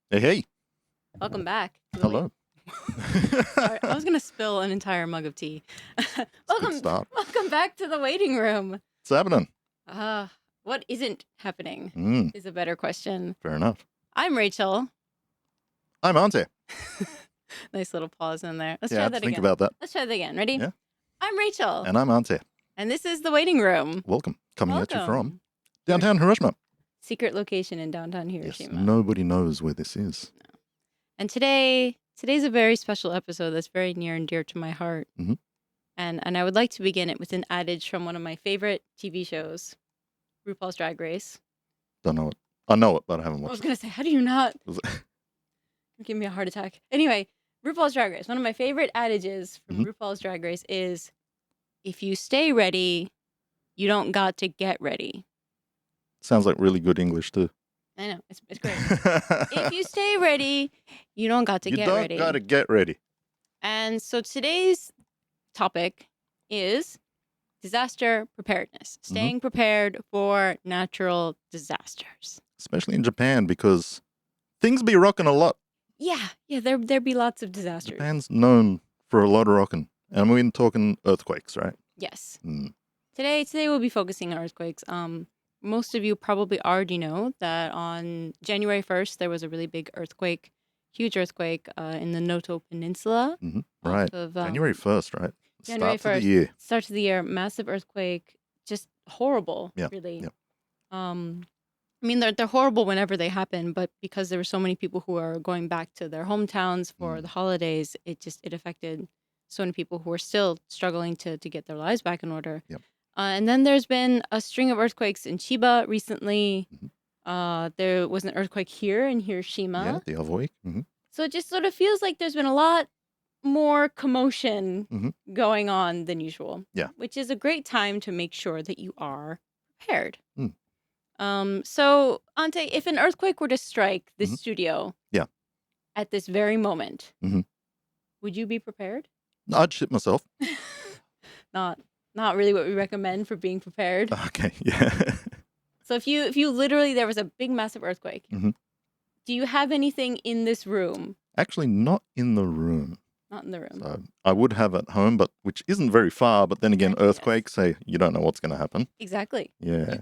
Hey, hey. Welcome back. Hello. Sorry, I was going to spill an entire mug of tea. Good start. Welcome back to the waiting room. What's happening? What isn't happening Mm, is a better question. fair enough. I'm Rachel. I'm Ante. Nice little pause in there. Let's Yeah, I try had to that think again. about that. Let's try that again. Ready? Yeah. I'm Rachel. And I'm Ante. And this is the waiting room. Welcome. Coming at you from Welcome. downtown Hiroshima. Secret location in downtown Yes, Hiroshima. nobody knows where this is. And today's a very special episode that's very near and dear to my heart. Mhm. And I would like to begin it with an adage from one of my favorite TV shows, RuPaul's Drag Race. Don't know it. I know it, but I haven't I was watched going to say, how do you not? it. Give me a heart attack. Anyway, RuPaul's Drag Race. One of my favorite adages from RuPaul's Drag Race is, if you stay ready, you don't got to get ready. Sounds like really good English too. I know. It's great. If you stay ready, you don't got to get ready. You don't got to get ready. And so today's topic is disaster preparedness. Staying prepared for natural disasters. Especially in Japan because things be rocking a lot. Yeah, there be lots of disasters. Japan's known for a lot of rocking. And we're talking earthquakes, right? Yes. Mm. Today we'll be focusing on earthquakes. Most of you probably already know that on January 1st, there was a really big earthquake, huge earthquake in the Noto Peninsula. Right. January 1st, right? January Start 1st. of the year. Start of the year, massive earthquake, just horrible, really. Yep. I mean, they're horrible whenever they happen, but because there were so many people who are going back to their hometowns for the holidays, it affected so many people who are still struggling to get their lives back in order. Yep. And then there's been a string of earthquakes in Chiba recently. There was an earthquake here in Hiroshima. Yeah, the other week. So it just sort of feels like there's been a lot more commotion going on than usual. Yeah. Which is a great time to make sure that you are prepared. Mm. So, Ante, if an earthquake were to strike this studio at this very moment, would you be prepared? I'd shit myself. Not really what we recommend for being prepared. Okay, yeah. So if you literally, there was a big, massive earthquake, do you have anything in this room? Actually, not in the room. Not in the room. So I would have at home, but which isn't very far. But then again, earthquakes, say you don't know what's going to happen. Exactly. Yeah.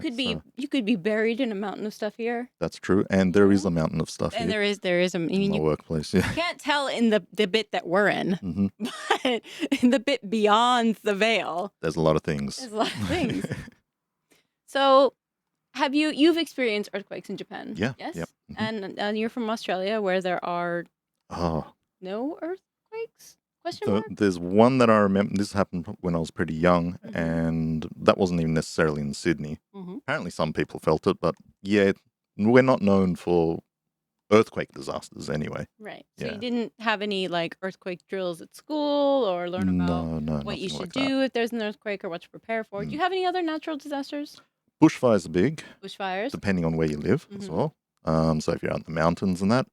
You could be buried in a mountain of stuff here. That's true, and there is a mountain of stuff And here. there is. I mean, in my workplace. Yeah. You can't tell in the bit that we're in, but in the bit beyond the veil, there's a lot of things. There's a lot of things. So, you've experienced earthquakes in Japan? Yeah. Yes. Yep. And you're from Australia, where there are no earthquakes? Question mark? There's one that I remember. This happened when I was pretty young, and that wasn't even necessarily in Sydney. Apparently, some people felt it, but yeah, we're not known for earthquake disasters anyway. Right. So you didn't have any like earthquake drills at school or learn about what you should do if there's an earthquake or what to prepare for. Do you have any other natural disasters? Bushfires are big. Bushfires? Depending on where you live as well. So if you're out in the mountains and that.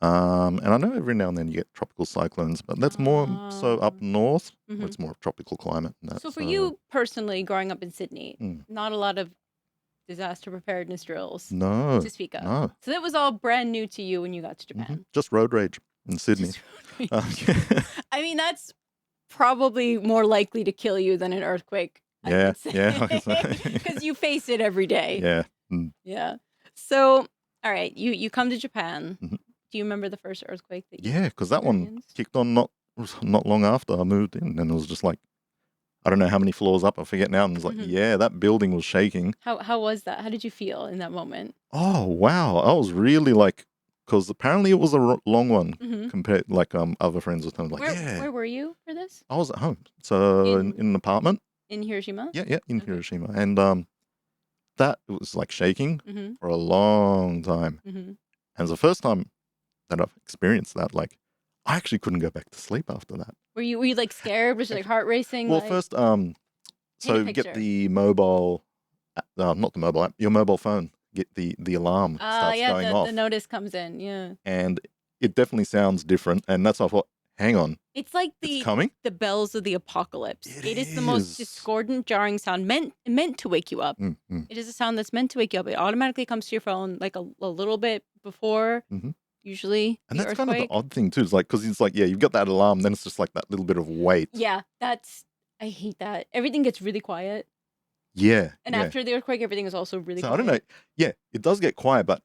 And I know every now and then you get tropical cyclones, but that's more so up north, where it's more of tropical climate. And that, so for you personally, growing up in Sydney, not a lot of disaster preparedness drills to speak of. No. So that was all brand new to you when you got to Japan. Just road rage in Sydney. I mean, that's probably more likely to kill you than an earthquake. Yeah. Because you face it every day. Yeah. Yeah. So, all right, you come to Japan. Do you remember the first earthquake that you because that one kicked on not long after I moved in, and it was just like, I don't know how many floors up, I forget now, and it's like, that building was shaking. How was that? How did you feel in that moment? Oh, wow. I was really like, because apparently it was a long one compared, like other friends were telling me, like, Where were you for this? I was at home. So in an apartment. In Hiroshima? Yeah, in Hiroshima. And that was like shaking for a long time. And it was the first time that I've experienced that. Like, I actually couldn't go back to sleep after that. Were you like scared? Was your like heart racing? Well, first, so get the mobile, not the mobile app, your mobile phone. Get the alarm starts going off. The notice comes in, yeah. And it definitely sounds different. And that's why I thought, hang on. It's like the bells of the apocalypse. It is the most discordant, jarring sound meant to wake you up. It is a sound that's meant to wake you up. It automatically comes to your phone like a little bit before usually And the that's kind of the earthquake. odd thing too. It's like, because it's like, yeah, you've got that alarm, then it's just like that little bit of weight. Yeah, I hate that. Everything gets really quiet. Yeah. And yeah. after the earthquake, everything is also really So quiet. I don't know. Yeah, it does get quiet, but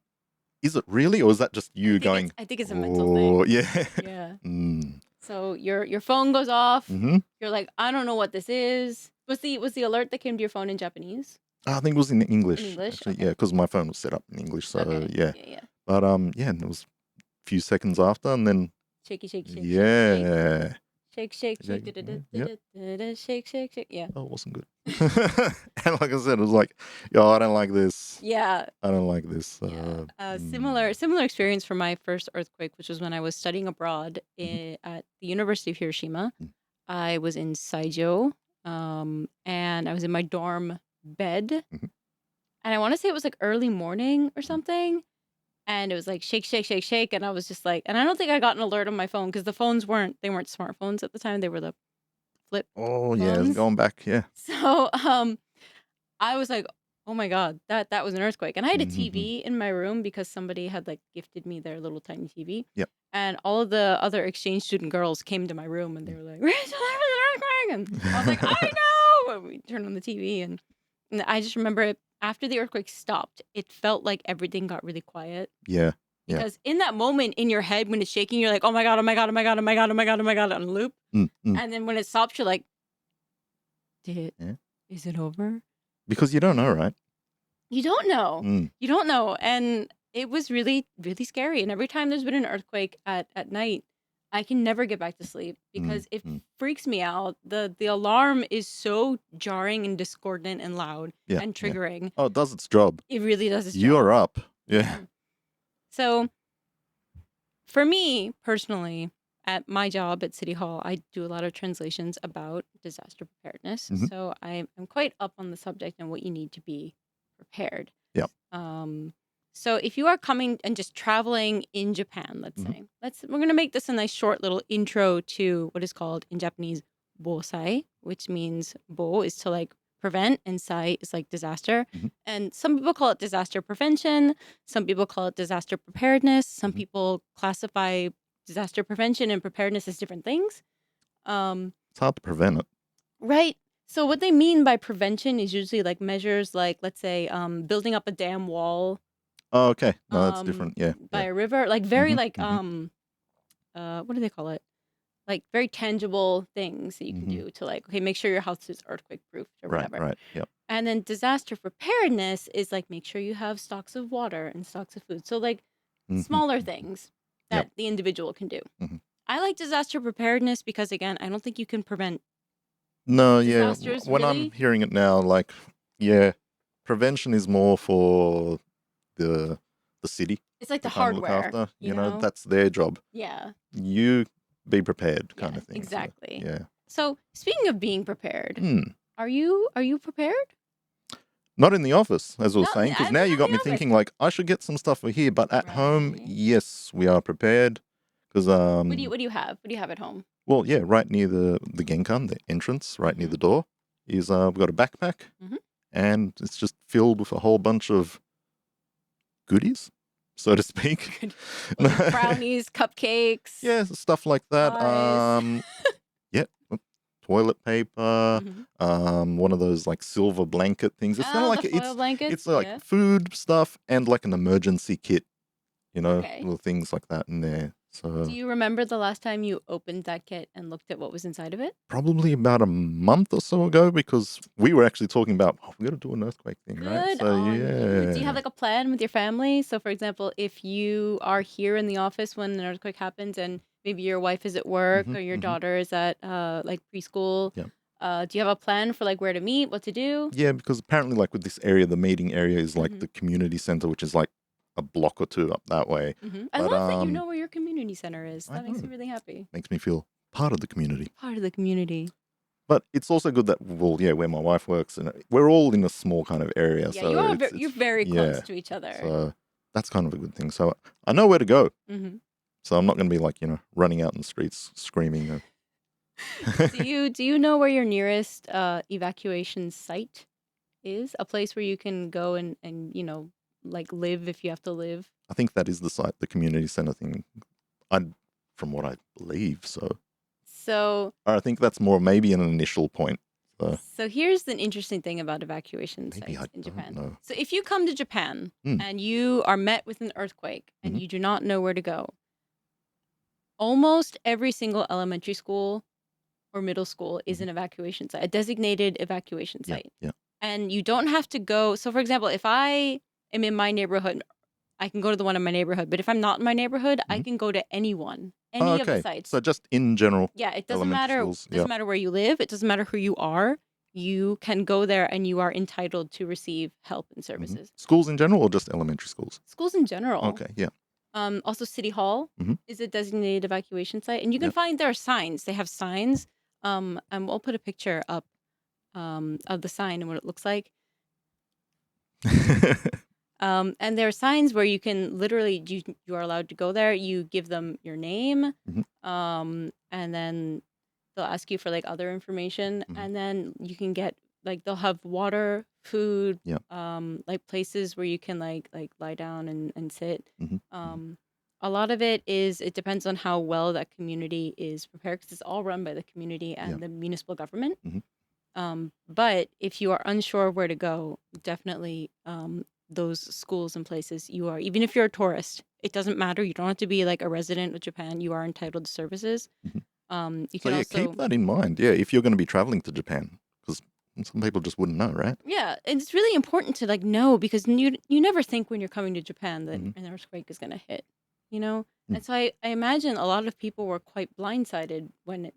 is it really, or is that just you going? I think it's a mental thing. Oh, yeah. Yeah. Mm. So your phone goes off. Mm-hmm. You're like, I don't know what this is. Was the alert that came to your phone in Japanese? I think it was in English. In English? Actually, Okay. yeah, because my phone was set up in English. So Okay. yeah. Yeah. But yeah, and it was a few seconds after, and then Shaky, shake, shake, yeah. shake, shake, shake, Yep. shake, shake, shake. Yeah. Oh, it wasn't good. And like I said, it was like, yo, I don't like this. Yeah. I don't like this. Yeah. Similar experience for my first earthquake, which was when I was studying abroad at the University of Hiroshima. Mm. I was in Saijo, and I was in my dorm bed, Mhm. and I want to say it was like early morning or something, and it was like shake, shake, shake, shake, and I was just like, and I don't think I got an alert on my phone because the phones weren't smartphones at the time; they were the flip Oh yeah, phones. going back, yeah. So I was like, oh my God, that was an earthquake. And I had a Mhm. TV in my room because somebody had like gifted me their little tiny TV. Yep. And all of the other exchange student girls came to my room and they were like, Rachel, there was an earthquake. And I was like, I know. And we turned on the TV and I just remember it after the earthquake stopped, it felt like everything got really quiet. Yeah. Yeah. Because in that moment in your head when it's shaking, you're like, oh my God, oh my God, oh my God, oh my God, oh my God, oh my God, on loop. Mm. And then when it stops, you're like, Yeah. is it over? Because you don't know, right? You don't know. Mm. You don't know. And it was really, really scary. And every time there's been an earthquake at night, I can never get back to sleep because it freaks me out. The alarm is so jarring and discordant and loud and triggering. Yeah. Oh, it does its job. It really does its job. You're up. Yeah. So for me personally, at my job at City Hall, I do a lot of translations about disaster preparedness. Mhm. So I'm quite up on the subject and what you need to be prepared. Yeah. So if you are coming and just traveling in Japan, let's say, we're going to make this a nice short little intro to what is called in Japanese bōsai, which means bo is to like prevent and sai is like disaster. And some people call it disaster prevention. Some people call it disaster preparedness. Some people classify disaster prevention and preparedness as different things. It's hard to prevent it. Right. So what they mean by prevention is usually like measures like, let's say, building up a dam wall. Oh, okay. No, that's different. Yeah. By a river, like very like what do they call it? Like very tangible things that you can do to like, okay, make sure your house is earthquake proof or whatever. Right. Yep. And then disaster preparedness is like make sure you have stocks of water and stocks of food. So like smaller things that the individual can do. I like disaster preparedness because again, I don't think you can prevent disasters, when really. I'm hearing it now, like, yeah, prevention is more for the city. It's like the to kind of look hardware. after. You know, know? that's their job. Yeah. You be prepared, kind of thing. Exactly. So, yeah. So speaking of being prepared, Mm. are you prepared? Not in the office, as I was saying, because I'm now not you in got the me office. thinking like I should get some stuff for here, but at home, Right. yes, we are prepared. Because What do you have? What do you have at home? well, yeah, right near the genkan, the entrance, right near the door, is we've got a backpack, and it's just filled with a whole bunch of goodies, so to speak. Like brownies, cupcakes. Yeah, stuff like that. Pies. Yeah, toilet paper. One of those like silver blanket things. It's kind of like the foil blankets. it's like food stuff and like an emergency kit. You know, little things like that in there. So do you remember the last time you opened that kit and looked at what was inside of it? probably about a month or so ago, because we were actually talking about we got to do an earthquake thing, right? Good So on yeah. you. Do you have like a plan with your family? So for example, if you are here in the office when an earthquake happens and maybe your wife is at work or your daughter is at like preschool, do you have a plan for like where to meet, what to do? Yeah, because apparently like with this area, the meeting area is like the community center, which is like a block or two up that way. I love that you know where your community center is. That makes me really happy. Makes me feel part of the community. Part of the community. But it's also good that, well, yeah, where my wife works, and we're all in a small kind of area. Yeah, so you're very close to each other. So that's kind of a good thing. So I know where to go. So I'm not going to be like, running out in the streets screaming. Do you know where your nearest evacuation site is? A place where you can go and like live if you have to live. I think that is the site, the community center thing. From what I believe, so. So I think that's more maybe an initial point. So here's the interesting thing about evacuation Maybe sites I in don't Japan. know. So if you come to Japan Mm. and you are met with an earthquake and Mhm. you do not know where to go, almost every single elementary school or middle school is Mhm. an evacuation site, a designated evacuation Yeah, site. yeah. And you don't have to go. So, for example, if I am in my neighborhood, I can go to the one in my neighborhood. But if I'm not in my neighborhood, I Mhm. can go to anyone, Oh, any of the okay. sites. So just in general, Yeah, it doesn't elementary matter. schools. Doesn't matter where you live. It doesn't matter who you are. You can go there, and you are entitled to receive help and Mhm. services. Schools in general, or just elementary schools? Schools in general. Okay, yeah. Also, City Hall Mhm. is a designated evacuation site, and you can Yep. find there are signs. They have signs. And we'll put a picture up of the sign and what it looks like. And there are signs where you can literally you are allowed to go there. You give them your name, Mhm. and then they'll ask you for like other information, Mhm. and then you can get like they'll have water, food, Yeah. like places where you can like lie down and sit. Mhm. A lot of it depends on how well that community is prepared because it's all run by the community and Yeah. the municipal government. Mhm. But if you are unsure of where to go, definitely those schools and places even if you're a tourist, it doesn't matter. You don't have to be like a resident of Japan. You are entitled to services. Mhm. You So can yeah, also keep that in mind. Yeah, if you're going to be traveling to Japan, because some people just wouldn't know, right? yeah, and it's really important to like know because you never think when you're coming to Japan that Mhm. an earthquake is going to hit, you know. Mm. And so I imagine a lot of people were quite blindsided when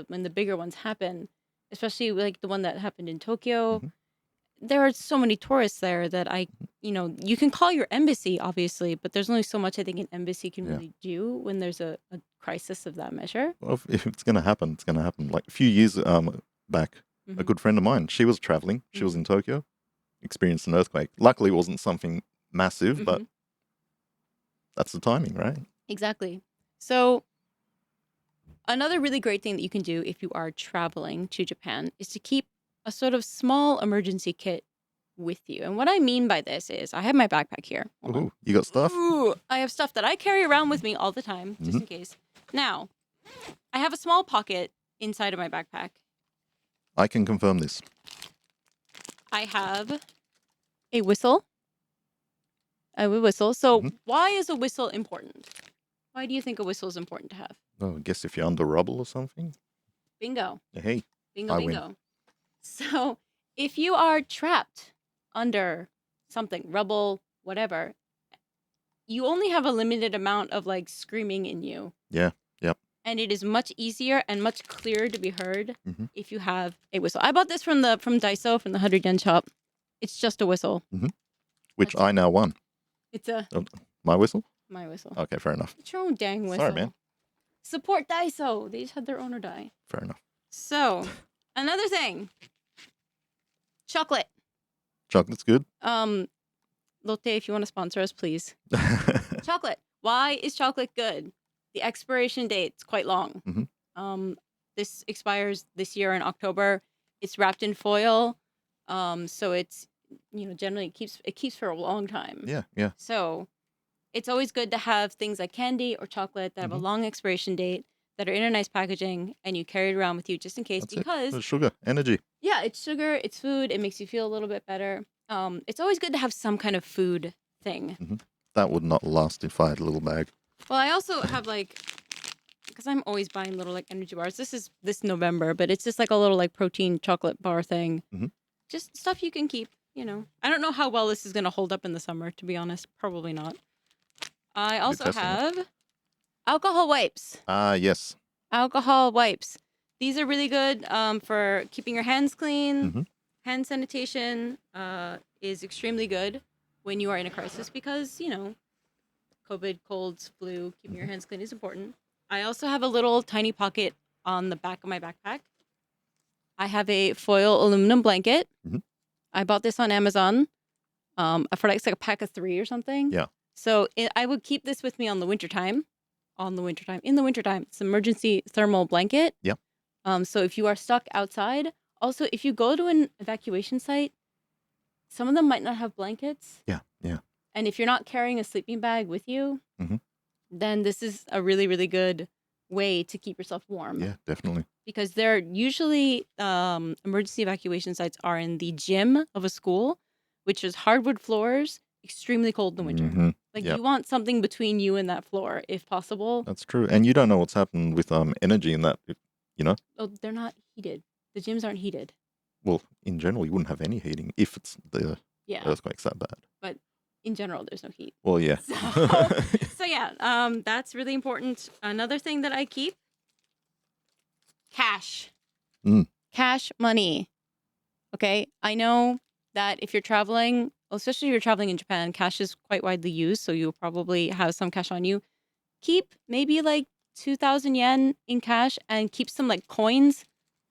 when the bigger ones happen, especially like the one that happened in Tokyo. Mhm. There are so many tourists there that Mhm. you can call your embassy, obviously, but there's only so much I think an embassy can Yeah. really do when there's a crisis of that measure. Well, if it's going to happen, it's going to happen. Like a few years back, a Mhm. good friend of mine, she was traveling. She was in Tokyo, experienced an earthquake. Luckily, it wasn't something massive, but Mhm. that's the timing, right? Exactly. So another really great thing that you can do if you are traveling to Japan is to keep a sort of small emergency kit with you. And what I mean by this is I have my backpack here. Hold on. Ooh, you got stuff? Ooh, I have stuff that I carry around with me all the time, just Mhm. in case. Now, I have a small pocket inside of my backpack. I can confirm this. I have a whistle. A whistle. So Mhm. why is a whistle important? Why do you think a whistle is important to have? Oh, I guess if you're under rubble or something. Bingo. Hey, Bingo, I win. bingo. So if you are trapped under something, rubble, whatever, you only have a limited amount of like screaming in you. Yeah, yep. And it is much easier and much clearer to be heard Mhm. if you have a whistle. I bought this from Daiso from the 100 yen shop. It's just a whistle. Which That's I now won. It's My whistle? my whistle. Okay, fair enough. It's your own dang whistle. Sorry, man. Support Daiso. They just had their owner die. Fair enough. So, another thing. Chocolate. Chocolate's good. Lotte, if you want to sponsor us, please. Chocolate. Why is chocolate good? The expiration date's quite long. Mhm. This expires this year in October. It's wrapped in foil. So it's generally it keeps for a long time. Yeah, yeah. So it's always good to have things like candy or chocolate that have a Mhm. long expiration date that are in a nice packaging and you carry it around with you just in case That's it. because There's sugar, energy. yeah, it's sugar, it's food, it makes you feel a little bit better. It's always good to have some kind of food thing. Mhm. That would not last if I had a little bag. Well, I also have like because I'm always buying little like energy bars. This is this November, but it's just like a little like protein chocolate bar thing. Mhm. Just stuff you can keep, I don't know how well this is going to hold up in the summer, to be honest. Probably not. I also testing it. have alcohol wipes. Ah, yes. Alcohol wipes. These are really good for keeping your hands clean. Mhm. Hand sanitation is extremely good when you are in a crisis because, COVID, colds, flu, keeping your Mhm. hands clean is important. I also have a little tiny pocket on the back of my backpack. I have a foil aluminum blanket. Mhm. I bought this on Amazon for like, it's like a pack of 3 or something. Yeah. So I would keep this with me in the wintertime. It's an emergency thermal blanket. Yeah. So if you are stuck outside, also if you go to an evacuation site, some of them might not have blankets. Yeah, yeah. And if you're not carrying a sleeping bag with you, Mhm. then this is a really, really good way to keep yourself warm. Yeah, definitely. Because they're usually emergency evacuation sites are in the gym of a school, which is hardwood floors, extremely cold in the winter. Mhm. Like Yep. you want something between you and that floor, if possible. That's true. And you don't know what's happened with energy in that, you know? Oh, they're not heated. The gyms aren't heated. Well, in general, you wouldn't have any heating if it's the Yeah, earthquake's that bad. but in general, there's no heat. Well, yeah. So yeah, that's really important. Another thing that I keep, cash. Mm. Cash money. Okay, I know that if you're traveling, especially if you're traveling in Japan, cash is quite widely used, so you'll probably have some cash on you. Keep maybe like 2,000 yen in cash and keep some like coins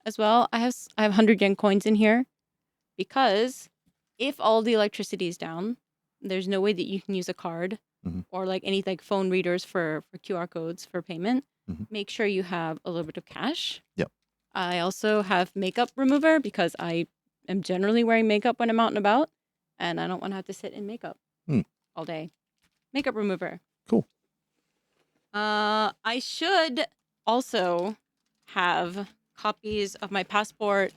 as well. I have 100 yen coins in here because if all the electricity is down, there's no way that you can use a card Mhm. or like any like phone readers for QR codes for payment. Mhm. Make sure you have a little bit of cash. Yep. I also have makeup remover because I am generally wearing makeup when I'm out and about, and I don't want to have to sit in makeup all day. Makeup remover. Cool. I should also have copies of my passport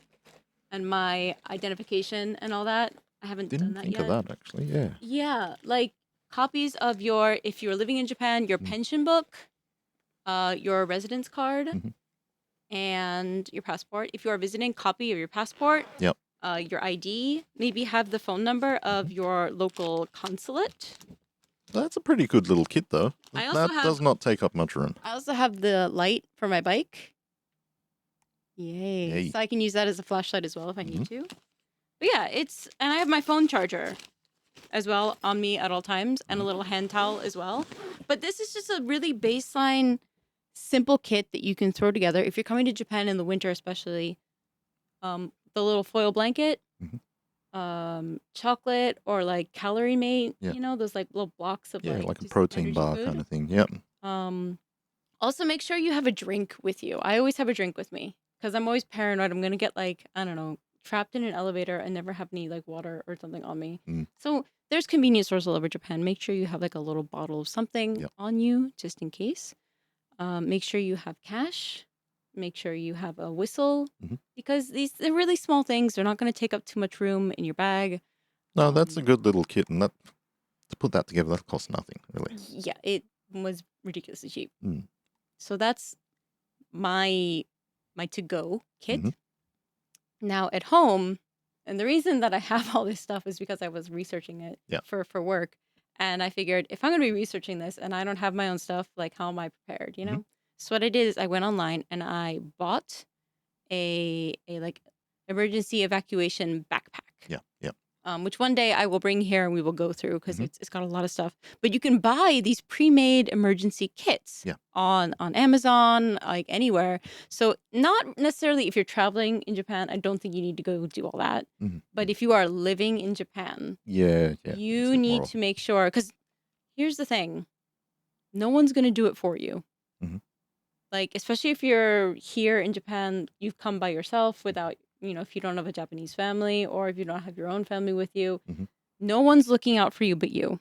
and my identification and all that. I haven't done Didn't that think yet. of that, actually. Yeah. Yeah, like copies of your, if you're living in Japan, your pension book, your residence card, Mhm. and your passport. If you are visiting, copy of your passport. Yep. Your ID. Maybe have the phone number of your local consulate. That's a pretty good little kit, though. I also That have- does not take up much room. I also have the light for my bike. Yay. Yay. So I can use that as a flashlight as well if I need to. But yeah, and I have my phone charger as well on me at all times and a little hand towel as well. But this is just a really baseline, simple kit that you can throw together. If you're coming to Japan in the winter, especially, the little foil blanket, chocolate or like calorie mate, Yeah. you know, those like little blocks of Yeah, like a just protein energy bar food. kind of thing. Yep. Also make sure you have a drink with you. I always have a drink with me because I'm always paranoid. I'm going to get like, I don't know, trapped in an elevator and never have any like water or something on me. So there's convenience stores all over Japan. Make sure you have like a little bottle of something on you just in case. Make sure you have cash. Make sure you have a whistle because they're really small things. They're not going to take up too much room in your bag. No, that's a good little kit, and to put that together, that costs nothing, really. Yeah, it was ridiculously cheap. Mm. So that's my to-go kit. Now at home, and the reason that I have all this stuff is because I was researching it for work. And I figured if I'm going to be researching this and I don't have my own stuff, like how am I prepared, you know? So what I did is I went online and I bought a like emergency evacuation backpack. Yeah. Which one day I will bring here and we will go through because it's got a lot of stuff. But you can buy these pre-made emergency kits on Amazon, like anywhere. So not necessarily if you're traveling in Japan, I don't think you need to go do all that. But if you are living in Japan, you need to make sure, because here's the thing, no one's going to do it for you. Like, especially if you're here in Japan, you've come by yourself without, you know, if you don't have a Japanese family or if you don't have your own family with you, no one's looking out for you but you.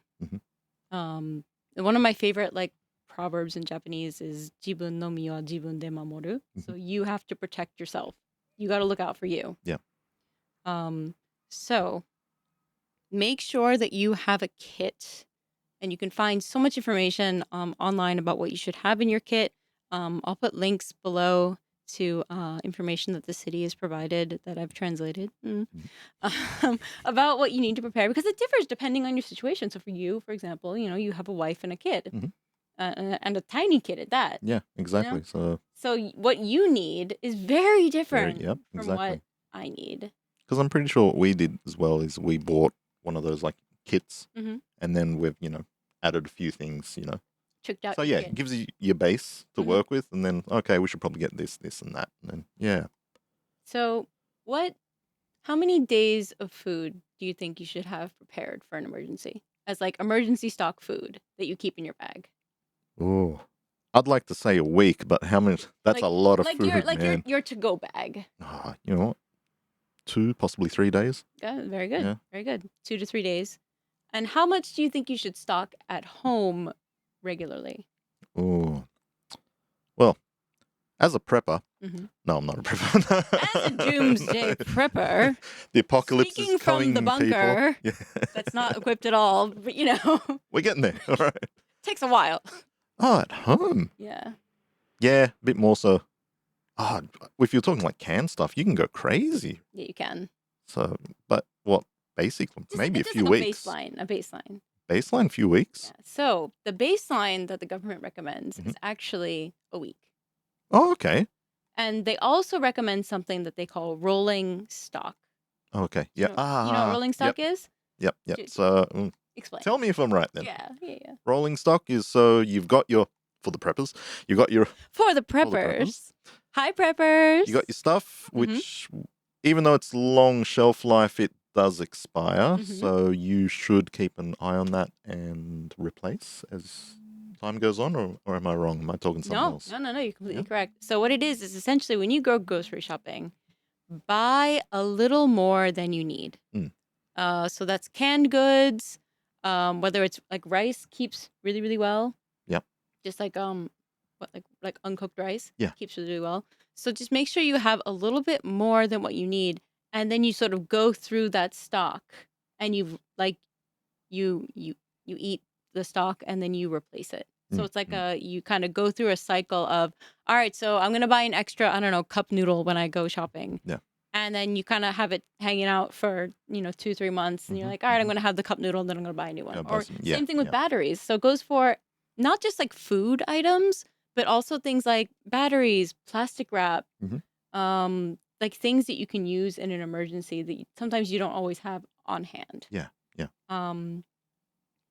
One of my favorite, like, proverbs in Japanese is "jibun no mi wa jibun de mamoru." So you have to protect yourself. You got to look out for you. Yeah. So make sure that you have a kit, and you can find so much information online about what you should have in your kit. I'll put links below to information that the city has provided that I've translated about what you need to prepare, because it differs depending on your situation. So for you, for example, you know, you have a wife and a kid, and a tiny kid at that. Yeah, exactly. You know? So what you need is very different from what I need. Because I'm pretty sure what we did as well is we bought one of those like kits, and then we've, you know, added a few things, you know. Tricked out. So yeah, it gives you your base to work with, and then okay, we should probably get this, and that, and then So how many days of food do you think you should have prepared for an emergency as like emergency stock food that you keep in your bag? Oh, I'd like to say a week, but how many? That's a lot of food, man. Your to-go bag. You know what? 2, possibly 3 days. Yeah, very good. Yeah. Very good. 2 to 3 days. And how much do you think you should stock at home regularly? Oh, well, as a prepper, hmm no, I'm not a prepper. As a doomsday prepper, The apocalypse speaking is from coming, the bunker, people. Yeah. that's not equipped at all, but We're getting there. All right. takes a while. Oh, at home. Yeah. Yeah, a bit more so. Oh, if you're talking like canned stuff, you can go crazy. Yeah, you can. So, but what? Basically, maybe a Just few like weeks. A baseline. Baseline, few weeks. Yeah. So the baseline that the government recommends is actually a week. Oh, okay. And they also recommend something that they call rolling stock. Oh, okay. Yeah. You know what rolling stock is? Yep. So, Explain. tell me if I'm right then. Yeah. Rolling stock is so you've got your, for the preppers, you've got your, For the preppers. Hi, preppers. you got your stuff, which, even though it's long shelf life, it does expire. So you should keep an eye on that and replace as time goes on, or am I wrong? Am I talking something else? No, you're completely correct. So what it is essentially when you go grocery shopping, buy a little more than you need. So that's canned goods, whether it's like rice keeps really, really well. Yep. Just like like uncooked rice. Yeah. Keeps really well. So just make sure you have a little bit more than what you need, and then you sort of go through that stock, and you eat the stock, and then you replace it. So it's like you kind of go through a cycle of, all right, so I'm gonna buy an extra, I don't know, cup noodle when I go shopping. Yeah. And then you kind of have it hanging out for 2-3 months, and you're like, all right, I'm gonna have the cup noodle, and then I'm gonna buy a new one. Or same thing with batteries. So it goes for not just like food items, but also things like batteries, plastic wrap, like things that you can use in an emergency that sometimes you don't always have on hand. Yeah.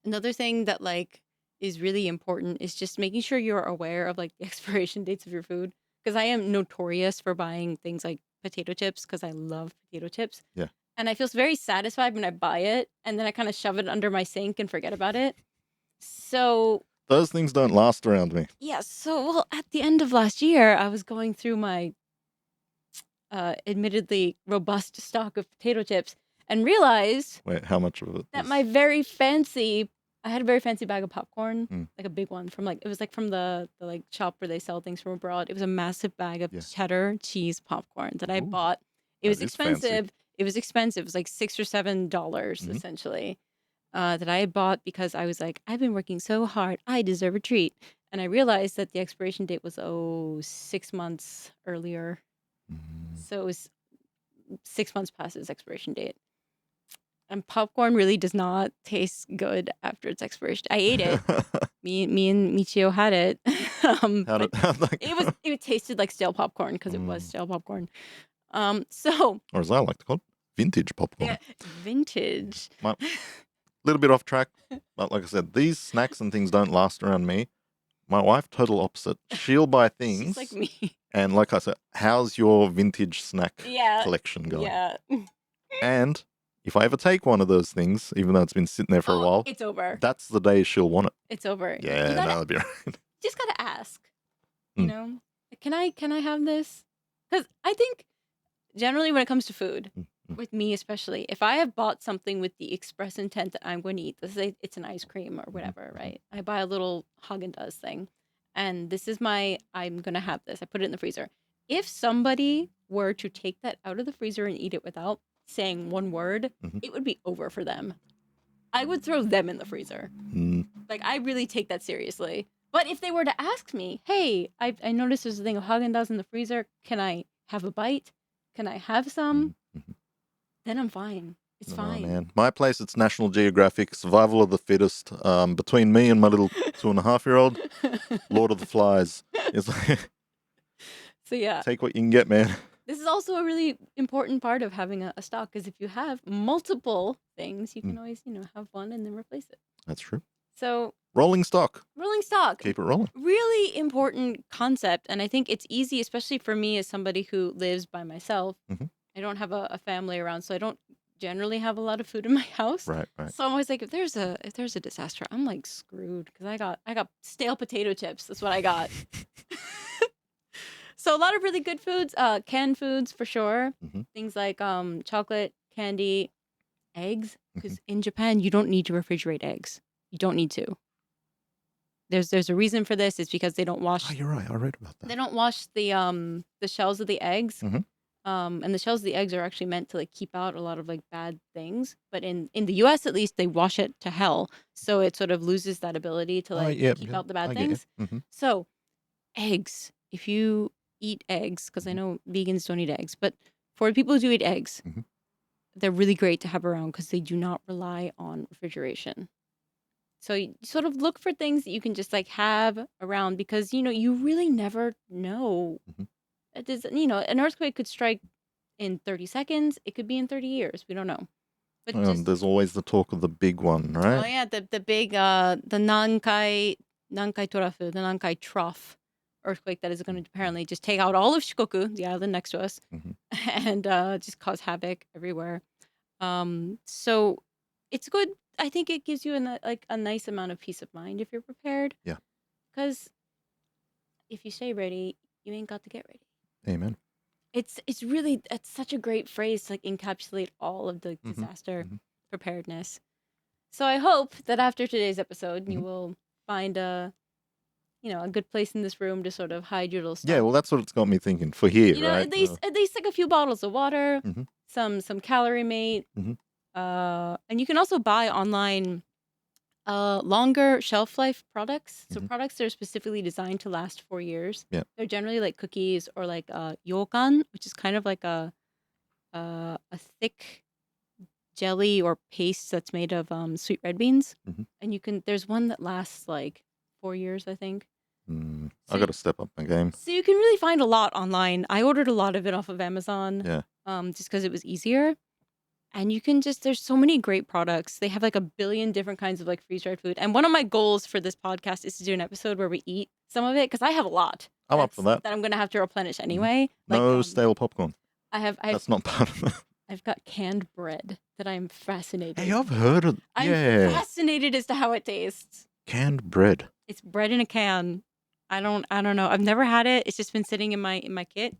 Another thing that like is really important is just making sure you're aware of like the expiration dates of your food. Because I am notorious for buying things like potato chips because I love potato chips. Yeah. And I feel very satisfied when I buy it, and then I kind of shove it under my sink and forget about it. So those things don't last around me. yeah. So at the end of last year, I was going through my admittedly robust stock of potato chips and realized Wait, how much of it? That I had a very fancy bag of popcorn, like a big one it was like from the like shop where they sell things from abroad. It was a massive bag of cheddar cheese popcorn that I bought. It was expensive. It was expensive. It was like $6 or $7 essentially that I had bought because I was like, I've been working so hard. I deserve a treat. And I realized that the expiration date was 6 months earlier. So it was 6 months past its expiration date. And popcorn really does not taste good after its expiration. I ate it. me and Michio had it. It tasted like stale popcorn because it was stale popcorn. So or as I like to call it, vintage popcorn. Yeah, vintage. A little bit off track, but like I said, these snacks and things don't last around me. My wife, total opposite. She'll buy things. She's like me. And like I said, how's your vintage snack collection going? Yeah. And if I ever take one of those things, even though it's been sitting there for a while, it's over. That's the day she'll want it. It's over. Yeah, that'd be right. You just gotta ask. You know, can I have this? Because I think generally when it comes to food, with me especially, if I have bought something with the express intent that I'm going to eat, let's say it's an ice cream or whatever, right? I buy a little Haagen-Dazs thing, and this is I'm going to have this. I put it in the freezer. If somebody were to take that out of the freezer and eat it without saying one word, it would be over for them. I would throw them in the freezer. Like, I really take that seriously. But if they were to ask me, hey, I noticed there's a thing of Haagen-Dazs in the freezer. Can I have a bite? Can I have some? Then I'm fine. It's fine. Man. My place, it's National Geographic, survival of the fittest. Between me and my little 2.5-year-old, Lord of the Flies. It's like, so yeah, take what you can get, man. This is also a really important part of having a stock, because if you have multiple things, you can always, have one and then replace it. That's true. So rolling stock. Keep it rolling. Really important concept. And I think it's easy, especially for me as somebody who lives by myself. I don't have a family around, so I don't generally have a lot of food in my house. Right. So I'm always like, if there's a disaster, I'm like screwed, because I got stale potato chips. That's what I got. So a lot of really good foods, canned foods for sure. Things like chocolate, candy, eggs, because in Japan, you don't need to refrigerate eggs. You don't need to. There's a reason for this. It's because they don't wash. Oh, you're right. I read about They that. don't wash the shells of the eggs. Mhm. And the shells of the eggs are actually meant to like keep out a lot of like bad things. But in the US at least, they wash it to hell, so it sort of loses that ability to like keep out the bad I get you. things. So eggs, if you eat eggs, because I know vegans don't eat eggs, but for people who do eat eggs, Mhm. they're really great to have around because they do not rely on refrigeration. So you sort of look for things that you can just like have around, because you really never know. Mhm. It is, an earthquake could strike in 30 seconds. It could be in 30 years. We don't know. But just There's always the talk of the big one, oh right? yeah, the big the Nankai Trough earthquake that is going to apparently just take out all of Shikoku, the island next to us, Mhm. and just cause havoc everywhere. So it's good. I think it gives you a nice amount of peace of mind if you're prepared. Yeah. Because if you stay ready, you ain't got to get ready. Amen. It's such a great phrase to like encapsulate all of the disaster preparedness. So I hope that after today's episode, you will find a good place in this room to sort of hide your little stuff. Yeah, well, that's what it's got me thinking for here, right? At least like a few bottles of water, Mhm. some Calorie Mate, Mhm. and you can also buy online longer shelf life products. So products that are specifically designed to last 4 years. Yeah. They're generally like cookies or like yokan, which is kind of like a thick jelly or paste that's made of sweet red beans. And there's one that lasts like 4 years, I think. I got to step up my game. So you can really find a lot online. I ordered a lot of it off of Amazon. Yeah. Just because it was easier. And you can there's so many great products. They have like a billion different kinds of like freeze-dried food. And one of my goals for this podcast is to do an episode where we eat some of it, because I have a lot. I'm up for that. That I'm going to have to replenish anyway. No stale popcorn. That's not part of it. I've got canned bread that I'm fascinated. Hey, I've heard of. I'm fascinated as to how it tastes. Canned bread. It's bread in a can. I don't know. I've never had it. It's just been sitting in my kit.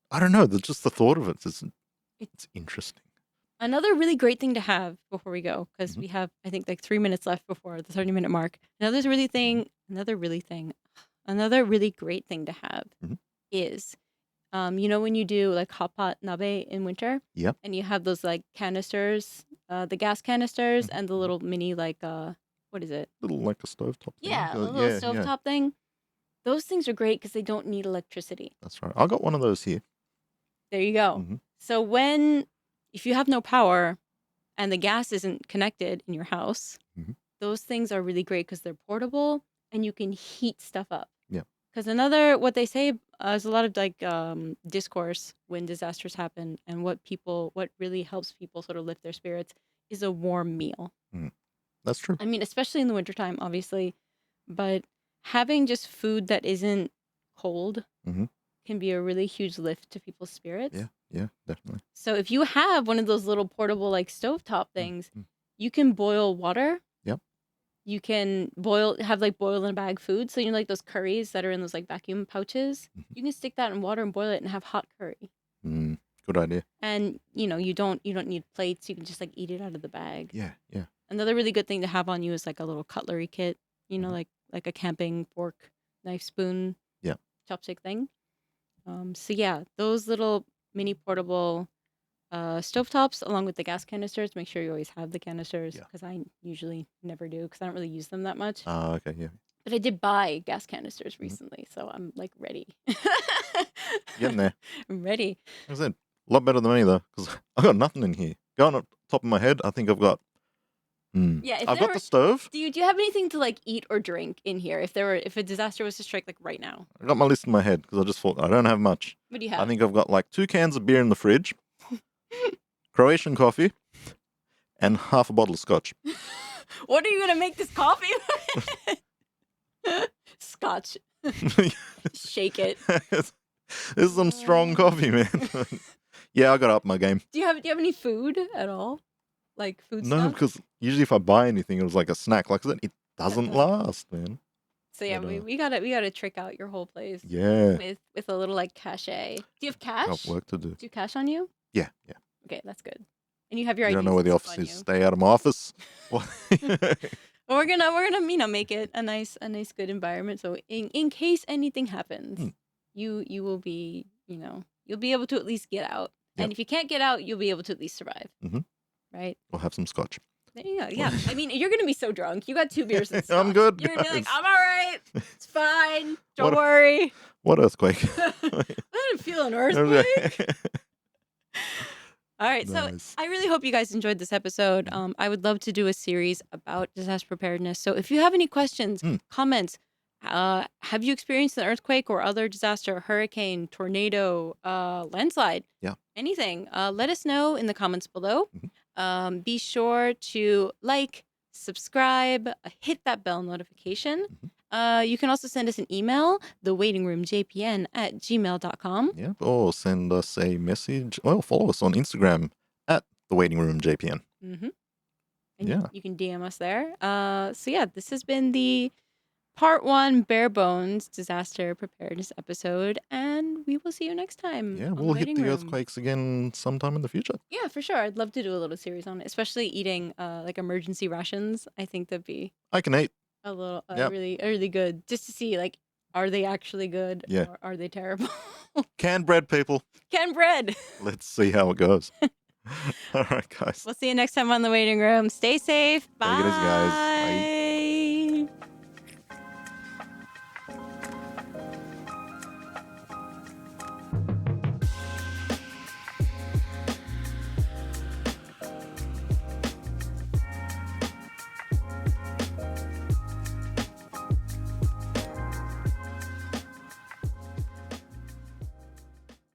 I don't know. Just the thought of it. It's interesting. Another really great thing to have before we go, because we have, I think, like 3 minutes left before the 30-minute mark. Another really great thing to have is, when you do like hot pot nabe in winter, Yep. and you have those like canisters, the gas canisters, and the little mini like what is it? Little like a stovetop thing. Yeah, a little stovetop thing. Those things are great because they don't need electricity. That's right. I got one of those here. There you go. So if you have no power and the gas isn't connected in your house, those things are really great because they're portable and you can heat stuff up. Yeah. Because what they say is a lot of like discourse when disasters happen, and what really helps people sort of lift their spirits is a warm meal. That's true. I mean, especially in the wintertime, obviously, but having just food that isn't cold can be a really huge lift to people's spirits. Yeah, definitely. So if you have one of those little portable like stovetop things, you can boil water. Yep. You can have like boil in a bag food. So like those curries that are in those like vacuum pouches, you can stick that in water and boil it and have hot curry. Good idea. And you don't need plates. You can just like eat it out of the bag. Yeah. Another really good thing to have on you is like a little cutlery kit. Like a camping fork, knife, spoon, chopstick thing. So yeah, those little mini portable stovetops along with the gas canisters. Make sure you always have the canisters, because I usually never do, because I don't really use them that much. Okay, yeah. But I did buy gas canisters recently, so I'm like ready. Getting there. I'm ready. Like I said, a lot better than me though, because I got nothing in here. Going up top of my head, I think I've got. Yeah, I've got the stove. Do you have anything to like eat or drink in here if a disaster was to strike like right now? I got my list in my head because I just thought I don't have much. What do you have? I think I've got like 2 cans of beer in the fridge, Croatian coffee, and half a bottle of scotch. What are you gonna make this coffee with? Scotch. Shake it. This is some strong coffee, man. Yeah, I got to up my game. Do you have any food at all? Like food No, stuff? because usually if I buy anything, it was like a snack. Like I said, it doesn't last, man. So yeah, But, we gotta trick out your whole place. Yeah. With a little like cachet. Do you have cash? Got work to do. Do you have cash on you? Yeah. Okay, that's good. and you have your You ideas don't know where the and office stuff on is. you. Stay out of my office. Well, we're gonna make it a nice good environment. So in case anything happens, you will be you'll be able to at least get out. Yep. And if you can't get out, you'll be able to at least survive. Right? We'll have some scotch. There you go. Yeah. I mean, you're gonna be so drunk. You got 2 beers and stuff. I'm good. You're gonna be like, guys. I'm all right. It's fine. Don't What- worry. What earthquake? I didn't feel an earthquake. All right, Nice. so I really hope you guys enjoyed this episode. I would love to do a series about disaster preparedness. So if you have any questions, comments, have you experienced an earthquake or other disaster, hurricane, tornado, landslide, anything, let us know in the comments below. Be sure to like, subscribe, hit that bell notification. You can also send us an email, thewaitingroomjpn@gmail.com. Yep. Or send us a message. Well, follow us on Instagram at @thewaitingroomjpn. And you can DM us there. So yeah, this has been the part 1 bare bones disaster preparedness episode, and we will see you next time. Yeah, on we'll hit Waiting the Room. earthquakes again sometime in the future. Yeah, for sure. I'd love to do a little series on it, especially eating like emergency rations. I think that'd be I can eat. a little Yep. really good, just to see like, are they actually good Yeah. or are they terrible? Canned bread, people. Canned bread. Let's see how it goes. All right, guys. We'll see you next time on The Waiting Room. Stay safe. Bye. Take it easy, guys. Bye.